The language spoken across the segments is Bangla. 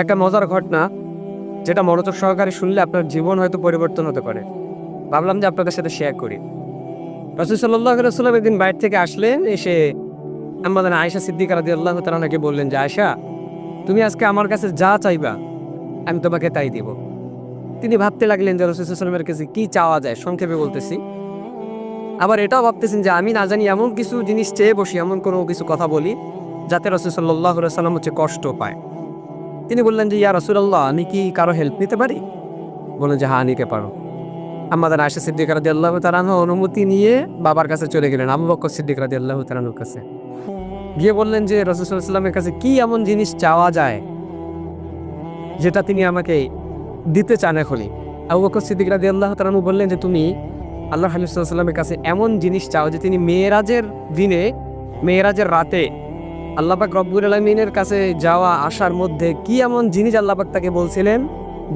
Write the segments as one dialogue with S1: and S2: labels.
S1: একটা মজার ঘটনা, যেটা মনোযোগ সহকারে শুনলে আপনার জীবন হয়তো পরিবর্তন হতে পারে। ভাবলাম যে আপনাদের সাথে শেয়ার করি। রাসূল সাল্লাল্লাহু আলাইহি ওয়াসাল্লাম একদিন বাইরে থেকে আসলেন, এসে আমাদের আয়েশা সিদ্দিকা রাদিয়াল্লাহু তাআলা আনহাকে বললেন যে, আয়েশা, তুমি আজকে আমার কাছে যা চাইবা আমি তোমাকে তাই দিব। তিনি ভাবতে লাগলেন যে রাসূল সাল্লাল্লাহু আলাইহি ওয়াসাল্লামের কাছে কি চাওয়া যায়, সংক্ষেপে বলতেছি। আবার এটাও ভাবতেছেন যে আমি না জানি এমন কিছু জিনিস চেয়ে বসি, এমন কোনো কিছু কথা বলি যাতে রাসূল সাল্লাল্লাহু আলাইহি ওয়াসাল্লাম কষ্ট পায়। তিনি বললেন যে, ইয়া রাসূলুল্লাহ, আমি কি কারো হেল্প নিতে পারি? বললেন যে, হ্যাঁ, নিতে পারো। আমাদের আয়েশা সিদ্দিকা রাদিয়াল্লাহু তাআলা আনহা অনুমতি নিয়ে বাবার কাছে চলে গেলেন, আবু বকর সিদ্দিক রাদিয়াল্লাহু তাআলা আনহুর কাছে। গিয়ে বললেন যে রাসূল সাল্লাল্লাহু আলাইহি ওয়াসাল্লামের কাছে কি এমন জিনিস চাওয়া যায় যেটা তিনি আমাকে দিতে চান এখনই। আবু বকর সিদ্দিক রাদিয়াল্লাহু তাআলা আনহু বললেন যে, তুমি আল্লাহর হাবিব সাল্লাল্লাহু আলাইহি ওয়াসাল্লামের কাছে এমন জিনিস চাও যে তিনি মেরাজের দিনে, মেরাজের রাতে আল্লাহ পাক রব্বুল আলামিনের কাছে যাওয়া আসার মধ্যে কি এমন জিনিস আল্লাহ পাক তাকে বলছিলেন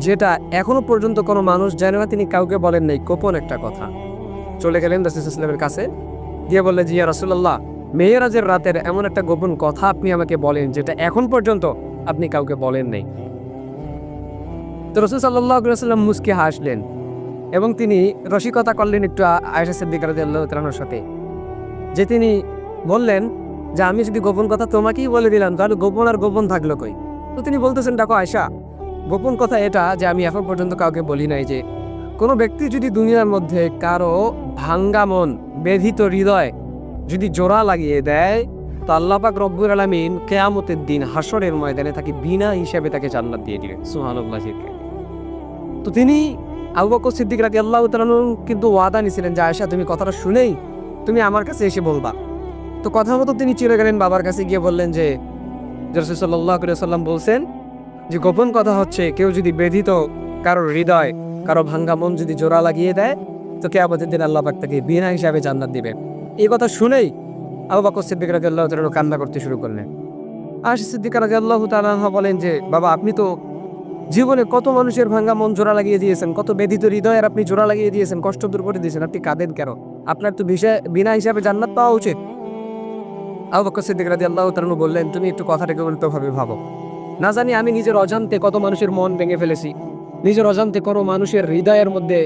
S1: যেটা এখনো পর্যন্ত কোনো মানুষ জানে না, তিনি কাউকে বলেন নাই, গোপন একটা কথা। চলে গেলেন রাসূল সাল্লাল্লাহু আলাইহি ওয়াসাল্লামের কাছে, দিয়ে বললেন যে, ইয়া রাসূলুল্লাহ, মেরাজের রাতের এমন একটা গোপন কথা আপনি আমাকে বলেন যেটা এখন পর্যন্ত আপনি কাউকে বলেন নাই। তো রাসূল সাল্লাল্লাহু আলাইহি ওয়াসাল্লাম মুস্কি হাসলেন এবং তিনি রসিকতা করলেন একটু আয়েশা সিদ্দিকা রাদিয়াল্লাহু তাআলার সাথে, যে তিনি বললেন যে, আমি যদি গোপন কথা তোমাকেই বলে দিলাম তাহলে গোপন আর গোপন থাকলো কই? তো তিনি বলতেছেন, দেখো আয়েশা, গোপন কথা এটা যে আমি এখন পর্যন্ত কাউকে বলি নাই যে কোনো ব্যক্তি যদি দুনিয়ার মধ্যে কারো ভাঙ্গা মন, ব্যথিত হৃদয় যদি জোড়া লাগিয়ে দেয়, তো আল্লাহ পাক রব্বুল আলামিন কিয়ামতের দিন হাসরের ময়দানে তাকে বিনা হিসাবে তাকে জান্নাত দিয়ে দিবেন। সুবহানাল্লাহ। তো তিনি আবু বকর সিদ্দিক রাদিয়াল্লাহু তাআলা কিন্তু ওয়াদা নিয়েছিলেন যে, আয়েশা, তুমি কথাটা শুনেই তুমি আমার কাছে এসে বলবা। তো কথা মতো তিনি চলে গেলেন, বাবার কাছে গিয়ে বললেন যে রাসূল সাল্লাল্লাহু আলাইহি ওয়াসাল্লাম বলছেন যে গোপন কথা হচ্ছে কেউ যদি ব্যথিত কারো হৃদয়, কারো ভাঙ্গা মন যদি জোড়া লাগিয়ে দেয়, তো কিয়ামতের দিন আল্লাহ পাক তাকে বিনা হিসাবে জান্নাত দিবেন। এই কথা শুনেই আবু বকর সিদ্দিক রাদিয়াল্লাহু তাআলা কান্না করতে শুরু করলেন। আয়েশা সিদ্দিকা রাদিয়াল্লাহু তাআলা বলেন যে, বাবা, আপনি তো জীবনে কত মানুষের ভাঙ্গা মন জোড়া লাগিয়ে দিয়েছেন, কত ব্যথিত হৃদয়ের আপনি জোড়া লাগিয়ে দিয়েছেন, কষ্ট দূর করে দিয়েছেন, আপনি কাঁদেন কেন? আপনার তো বিনা হিসাবে জান্নাত পাওয়া উচিত। আবু বকর সিদ্দিক রাদিয়াল্লাহু তাআলা বললেন, তুমি একটু কথাটাকে উল্টোভাবে ভাবো। না জানি আমি নিজের অজান্তে কত মানুষের মন ভেঙে ফেলেছি, নিজের অজান্তে কোনো মানুষের হৃদয়ের মধ্যে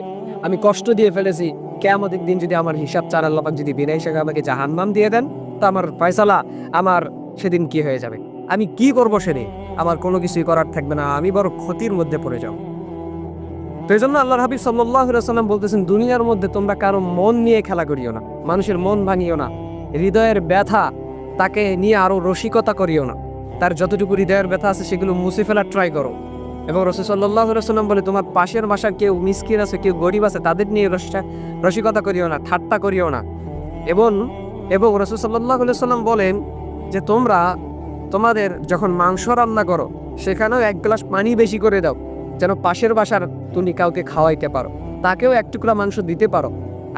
S1: আমি কষ্ট দিয়ে ফেলেছি। কিয়ামতের দিন যদি আমার হিসাব চার আল্লাহ পাক যদি বিনা হিসাবে আমাকে জাহান্নাম দিয়ে দেন, তো আমার ফয়সালা, আমার সেদিন কি হয়ে যাবে? আমি কি করবো সেদিন? আমার কোনো কিছুই করার থাকবে না, আমি বড় ক্ষতির মধ্যে পড়ে যাব। তো এই জন্য আল্লাহর হাবিব সাল্লাল্লাহু আলাইহি ওয়াসাল্লাম বলতেছেন, দুনিয়ার মধ্যে তোমরা কারো মন নিয়ে খেলা করিও না, মানুষের মন ভাঙিও না, হৃদয়ের ব্যথা তাকে নিয়ে আরো রসিকতা করিও না। তার যতটুকু হৃদয়ের ব্যথা আছে সেগুলো মুছে ফেলার ট্রাই করো। এবং রাসূল সাল্লাল্লাহু আলাইহি ওয়াসাল্লাম বলে, তোমার পাশের বাসার কেউ মিসকিন আছে, কেউ গরিব আছে, তাদের নিয়ে রসিকতা করিও না, ঠাট্টা করিও না। এবং এবং রাসূল সাল্লাল্লাহু আলাইহি ওয়াসাল্লাম বলেন যে, তোমরা তোমাদের যখন মাংস রান্না করো সেখানেও এক গ্লাস পানি বেশি করে দাও, যেন পাশের বাসার তুমি কাউকে খাওয়াইতে পারো, তাকেও এক টুকরা মাংস দিতে পারো।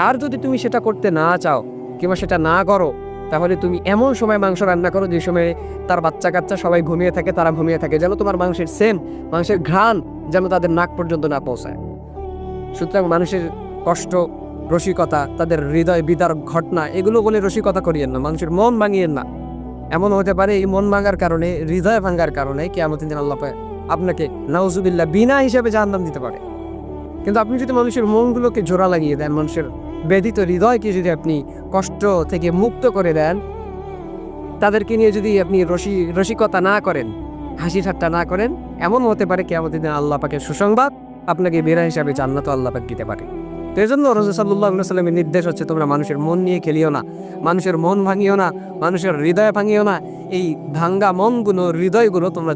S1: আর যদি তুমি সেটা করতে না চাও কিংবা সেটা না করো, তাহলে তুমি এমন সময় মাংস রান্না করো যে সময় তার বাচ্চা কাচ্চা সবাই ঘুমিয়ে থাকে, তারা ঘুমিয়ে থাকে, যেন তোমার মাংসের ঘ্রাণ যেন তাদের নাক পর্যন্ত না পৌঁছায়। সুতরাং মানুষের কষ্ট, রসিকতা, তাদের হৃদয় বিদারক ঘটনা, এগুলো বলে রসিকতা করিয়েন না, মানুষের মন ভাঙিয়েন না। এমন হতে পারে এই মন ভাঙার কারণে, হৃদয় ভাঙার কারণে কিয়ামতের দিন আল্লাহ আপনাকে নাউজুবিল্লাহ বিনা হিসাবে জাহান্নাম দিতে পারে। কিন্তু আপনি যদি মানুষের মনগুলোকে জোড়া লাগিয়ে দেন, মানুষের ব্যথিত হৃদয়কে যদি আপনি কষ্ট থেকে মুক্ত করে দেন, তাদেরকে নিয়ে যদি আপনি রসিকতা না করেন, হাসি ঠাট্টা না করেন, এমন হতে পারে কিয়ামতের দিন আল্লাহ পাকের সুসংবাদ আপনাকে বিনা হিসাবে জান্নাত আল্লাহ পাক দিতে পারে। তো এই জন্য রাসূল সাল্লাল্লাহু আলাইহি ওয়াসাল্লামের নির্দেশ হচ্ছে, তোমরা মানুষের মন নিয়ে খেলিও না, মানুষের মন ভাঙিও না, মানুষের হৃদয় ভাঙিও না। এই ভাঙ্গা মনগুলো, হৃদয়গুলো তোমরা